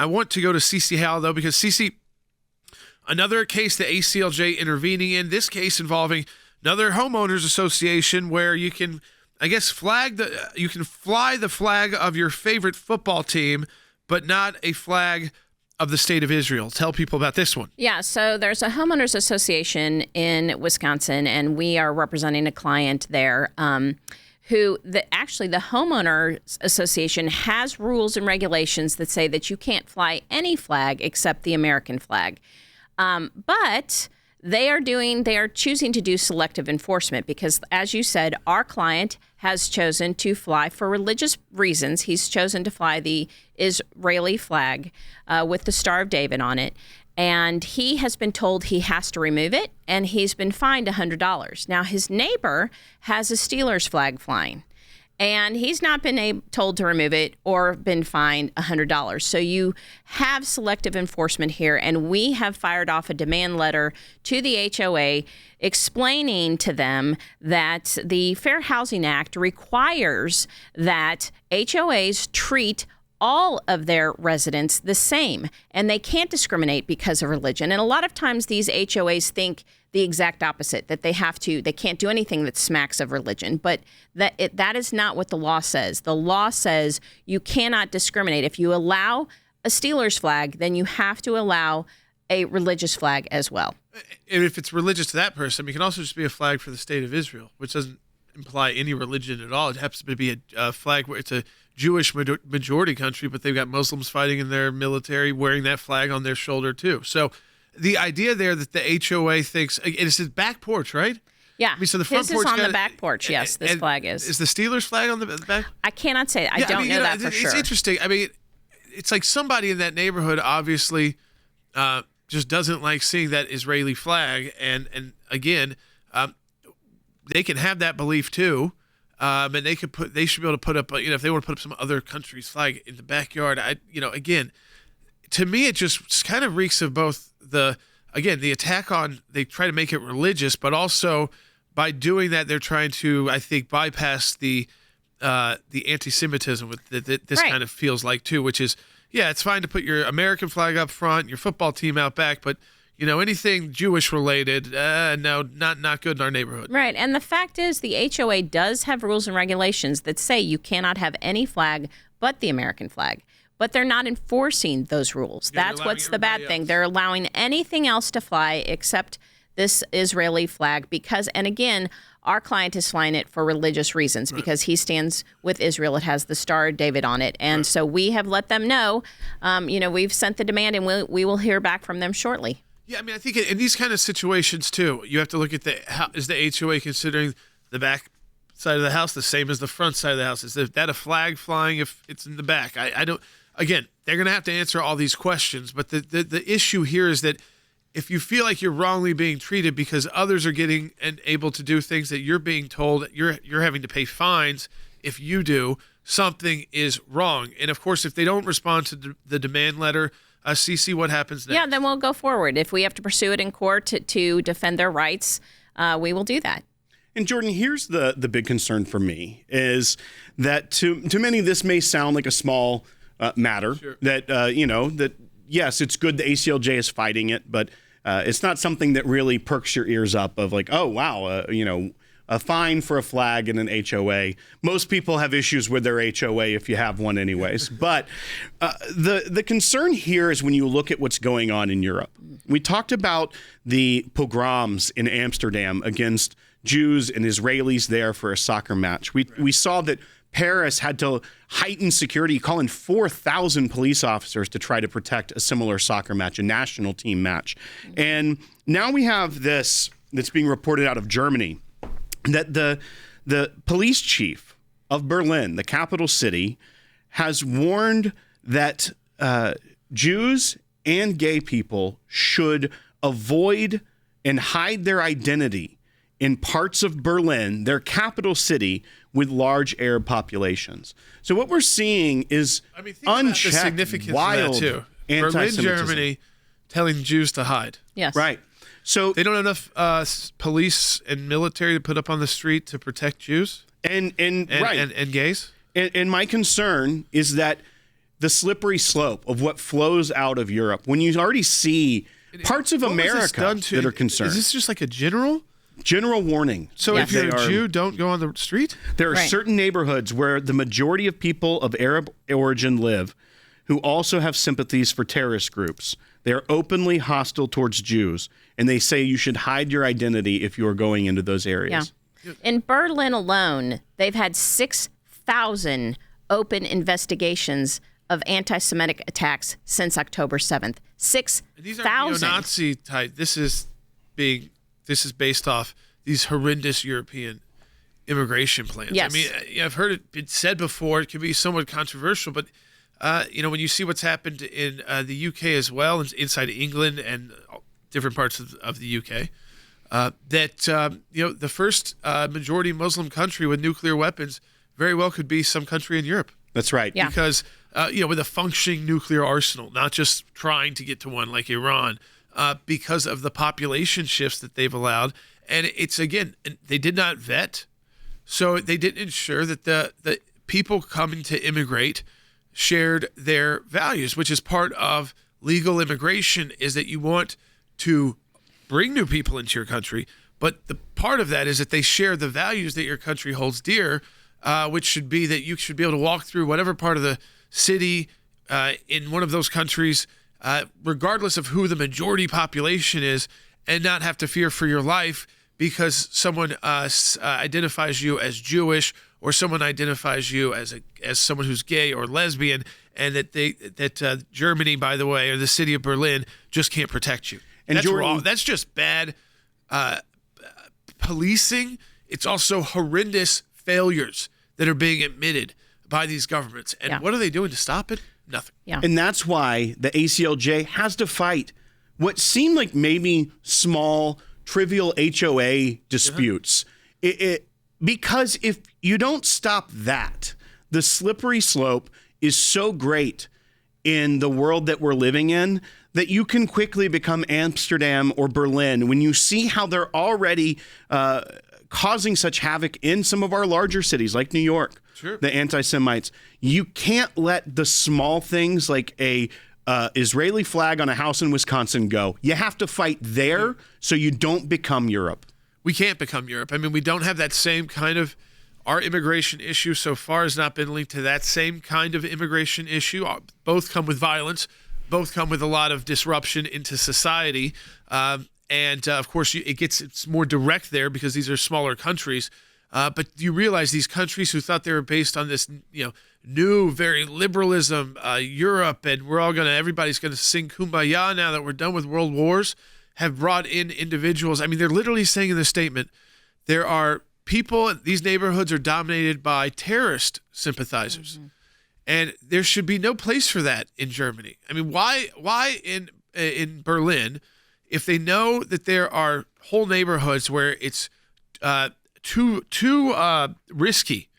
I want to go to CC Howell, though, because CC, another case the ACLJ intervening in, this case involving another homeowners association where you can, I guess, fly the flag of your favorite football team, but not a flag of the state of Israel. Tell people about this one. Yeah, so there's a homeowners association in Wisconsin, and we are representing a client there who the homeowners association has rules and regulations that say that you can't fly any flag except the American flag. But they are choosing to do selective enforcement because, as you said, our client has chosen to fly for religious reasons. He's chosen to fly the Israeli flag with the Star of David on it. And he has been told he has to remove it, and he's been fined $100. Now, his neighbor has a Steelers flag flying, and he's not been told to remove it or been fined $100. So you have selective enforcement here, and we have fired off a demand letter to the HOA explaining to them that the Fair Housing Act requires that HOAs treat all of their residents the same, and they can't discriminate because of religion. And a lot of times these HOAs think the exact opposite, that they can't do anything that smacks of religion, but that is not what the law says. The law says you cannot discriminate. If you allow a Steelers flag, then you have to allow a religious flag as well. And if it's religious to that person, it can also just be a flag for the state of Israel, which doesn't imply any religion at all. It happens to be a flag where it's a Jewish majority country, but they've got Muslims fighting in their military wearing that flag on their shoulder too. So the idea there that the HOA thinks, it's his back porch, right? Yeah. I mean, so the front his porch is on the back porch. Yes, this flag is. Is the Steelers flag on the back? I cannot say. I don't know that for sure. It's interesting. I mean, it's like somebody in that neighborhood obviously just doesn't like seeing that Israeli flag, and again, they can have that belief too. And they should be able to put up, if they want to put up some other country's flag in the backyard. Again, to me, it just kind of reeks of both the attack on, they try to make it religious, but also by doing that, they're trying to, I think, bypass the anti-Semitism that this kind of feels like too, which is, yeah, it's fine to put your American flag up front, your football team out back, but anything Jewish related, no, not good in our neighborhood. Right. And the fact is the HOA does have rules and regulations that say you cannot have any flag but the American flag. But they're not enforcing those rules. Yeah, that's what's the bad thing. They're allowing anything else to fly except this Israeli flag because, and again, our client is flying it for religious reasons because he stands with Israel. It has the Star of David on it. And so we have let them know, we've sent the demand and we will hear back from them shortly. Yeah, I mean, I think in these kind of situations, too, you have to look at is the HOA considering the back side of the house the same as the front side of the house? Is that a flag flying if it's in the back? I don't. Again, they're going to have to answer all these questions, but the issue here is that if you feel like you're wrongly being treated because others are getting and able to do things that you're being told you're having to pay fines if you do, something is wrong. And, of course, if they don't respond to the demand letter, CC, what happens next? Yeah, then we'll go forward. If we have to pursue it in court to defend their rights, we will do that. And Jordan, here's the big concern for me is that to many this may sound like a small matter. Sure. That yes, it's good the ACLJ is fighting it, but it's not something that really perks your ears up of like, oh wow, a fine for a flag in an HOA. Most people have issues with their HOA if you have one anyways. But the concern here is when you look at what's going on in Europe. We talked about the pogroms in Amsterdam against Jews and Israelis there for a soccer match. We saw that Paris had to heighten security, call in 4,000 police officers to try to protect a similar soccer match, a national team match. And now we have this that's being reported out of Germany, that the police chief of Berlin, the capital city, has warned that Jews and gay people should avoid and hide their identity in parts of Berlin, their capital city, with large Arab populations. So what we're seeing is unchecked, wild Berlin, Germany, telling Jews to hide. Yes. Right. So they don't have enough police and military to put up on the street to protect Jews and gays. And my concern is that the slippery slope of what flows out of Europe, when you already see parts of America that are concerned. Is this just like a general warning? So if you're a Jew, don't go on the street? There are certain neighborhoods where the majority of people of Arab origin live who also have sympathies for terrorist groups. They are openly hostile towards Jews, and they say you should hide your identity if you are going into those areas. Yeah. In Berlin alone, they've had 6,000 open investigations of anti-Semitic attacks since October 7th. 6,000. These are neo-Nazi type. This is based off these horrendous European immigration plans. Yes. I mean, I've heard it been said before. It can be somewhat controversial, but when you see what's happened in the UK as well, inside England and different parts of the UK, the first majority Muslim country with nuclear weapons very well could be some country in Europe. That's right. Yeah. Because, with a functioning nuclear arsenal, not just trying to get to one like Iran, because of the population shifts that they've allowed. And it's, again, they did not vet, so they didn't ensure that the people coming to immigrate shared their values, which is part of legal immigration, is that you want to bring new people into your country, but the part of that is that they share the values that your country holds dear, which should be that you should be able to walk through whatever part of the city in one of those countries, regardless of who the majority population is, and not have to fear for your life because someone identifies you as Jewish or someone identifies you as someone who's gay or lesbian, and that Germany, by the way, or the city of Berlin just can't protect you. And that's wrong. That's just bad policing. It's also horrendous failures that are being admitted by these governments. And what are they doing to stop it? Nothing. Yeah. And that's why the ACLJ has to fight what seem like maybe small, trivial HOA disputes. Because if you don't stop that, the slippery slope is so great in the world that we're living in that you can quickly become Amsterdam or Berlin when you see how they're already causing such havoc in some of our larger cities like New York. Sure. The anti-Semites. You can't let the small things like a Israeli flag on a house in Wisconsin go. You have to fight there so you don't become Europe. We can't become Europe. I mean, we don't have that same kind of, our immigration issue so far has not been linked to that same kind of immigration issue. Both come with violence. Both come with a lot of disruption into society. And of course, it's more direct there because these are smaller countries. But you realize these countries who thought they were based on this, new, very liberalism, Europe, and everybody's going to sing Kumbaya now that we're done with world wars, have brought in individuals. I mean, they're literally saying in the statement, there are people, these neighborhoods are dominated by terrorist sympathizers. Mm-hmm. And there should be no place for that in Germany. I mean, why in Berlin, if they know that there are whole neighborhoods where it's too risky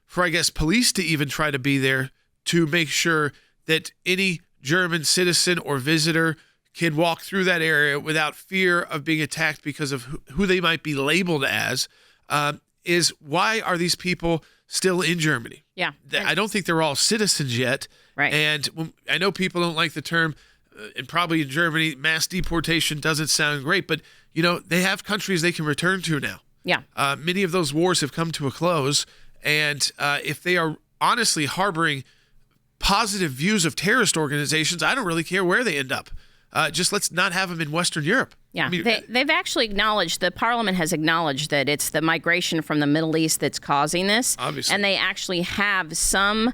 for, I guess, police to even try to be there to make sure that any German citizen or visitor can walk through that area without fear of being attacked because of who they might be labeled as, is why are these people still in Germany? Yeah. I don't think they're all citizens yet. Right. And I know people don't like the term, and probably in Germany, mass deportation doesn't sound great, but, they have countries they can return to now. Yeah. Many of those wars have come to a close. And if they are honestly harboring positive views of terrorist organizations, I don't really care where they end up. Just let's not have them in Western Europe. Yeah, I mean, they've actually acknowledged, the parliament has acknowledged that it's the migration from the Middle East that's causing this. Obviously. And they actually have some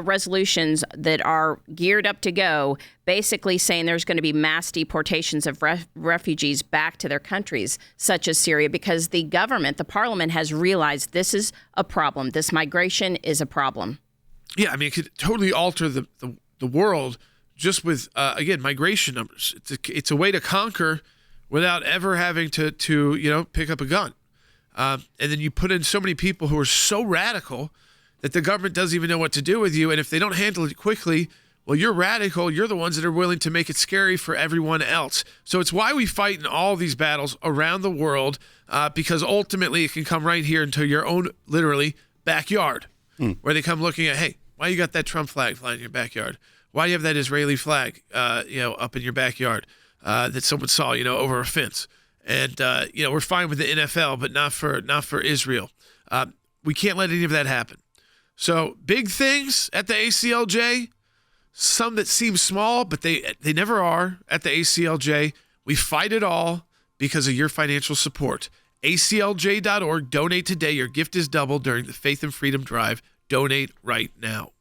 resolutions that are geared up to go, basically saying there's going to be mass deportations of refugees back to their countries, such as Syria, because the government, the parliament, has realized this is a problem. This migration is a problem. Yeah, I mean, it could totally alter the world just with, again, migration numbers. It's a way to conquer without ever having to pick up a gun. And then you put in so many people who are so radical that the government doesn't even know what to do with you. And if they don't handle it quickly, well, you're radical. You're the ones that are willing to make it scary for everyone else. So it's why we fight in all these battles around the world, because ultimately it can come right here into your own, literally, backyard, where they come looking at, hey, Why you got that Trump flag flying in your backyard? Why you have that Israeli flag, up in your backyard that someone saw, over a fence? And we're fine with the NFL, but not for Israel. We can't let any of that happen. So big things at the ACLJ, some that seem small, but they never are at the ACLJ. We fight it all because of your financial support. ACLJ.org. Donate today. Your gift is doubled during the Faith and Freedom Drive. Donate right now.